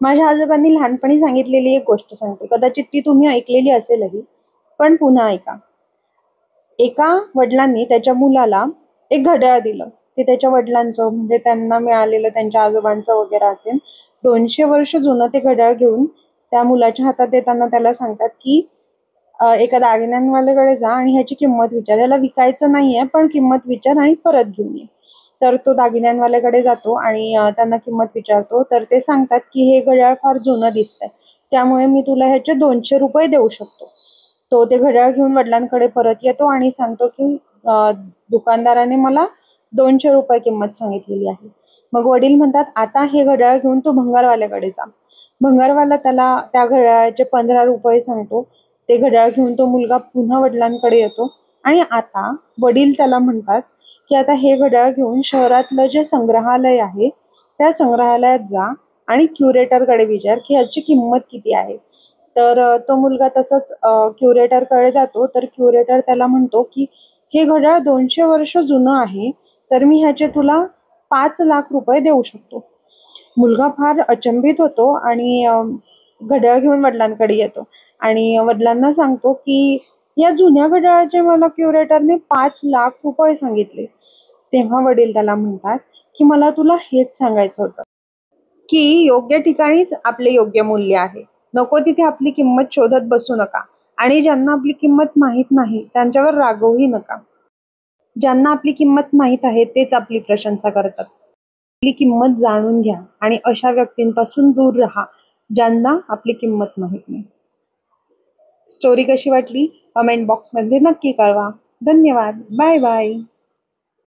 माझ्या आजोबांनी लहानपणी सांगितलेली एक गोष्ट सांगते, कदाचित ती तुम्ही ऐकलेली असेलही, पण पुन्हा ऐका. एका वडिलांनी त्याच्या मुलाला एक घड्याळ दिलं. ते त्याच्या वडिलांचं म्हणजे त्यांना मिळालेलं त्यांच्या आजोबांचं वगैरे असेल. 200 वर्ष जुनं ते घड्याळ घेऊन त्या मुलाच्या हातात देताना त्याला सांगतात की एका दागिन्यांवाल्याकडे जा आणि ह्याची किंमत विचार. याला विकायचं नाहीये, पण किंमत विचार आणि परत घेऊन ये. तर तो दागिन्यांवाल्याकडे जातो आणि त्यांना किंमत विचारतो. तर ते सांगतात की हे घड्याळ फार जुनं दिसतंय, त्यामुळे मी तुला ह्याचे 200 रुपये देऊ शकतो. तो ते घड्याळ घेऊन वडिलांकडे परत येतो आणि सांगतो की दुकानदाराने मला 200 रुपये किंमत सांगितलेली आहे. मग वडील म्हणतात, आता हे घड्याळ घेऊन तू भंगारवाल्याकडे जा. भंगारवाला त्याला त्या घड्याळाचे 15 रुपये सांगतो. ते घड्याळ घेऊन तो मुलगा पुन्हा वडिलांकडे येतो आणि आता वडील त्याला म्हणतात की आता हे घड्याळ घेऊन शहरातलं जे संग्रहालय आहे त्या संग्रहालयात जा आणि क्युरेटरकडे विचार की ह्याची किंमत किती आहे. तर तो मुलगा तसंच क्युरेटरकडे जातो. तर क्युरेटर त्याला म्हणतो की हे घड्याळ 200 वर्ष जुनं आहे, तर मी ह्याचे तुला 5 लाख रुपये देऊ शकतो. मुलगा फार अचंबित होतो आणि घड्याळ घेऊन वडिलांकडे येतो आणि वडिलांना सांगतो की या जुन्या घड्याळाचे मला क्युरेटरने 5 लाख रुपये सांगितले. तेव्हा वडील त्याला म्हणतात की मला तुला हेच सांगायचं होतं की योग्य ठिकाणीच आपले योग्य मूल्य आहे. नको तिथे आपली किंमत शोधत बसू नका आणि ज्यांना आपली किंमत माहीत नाही त्यांच्यावर रागवूही नका. ज्यांना आपली किंमत माहीत आहे तेच आपली प्रशंसा करतात. आपली किंमत जाणून घ्या आणि अशा व्यक्तींपासून दूर राहा ज्यांना आपली किंमत माहीत नाही. स्टोरी कशी वाटली कमेंट बॉक्समध्ये नक्की कळवा. धन्यवाद. Bye bye.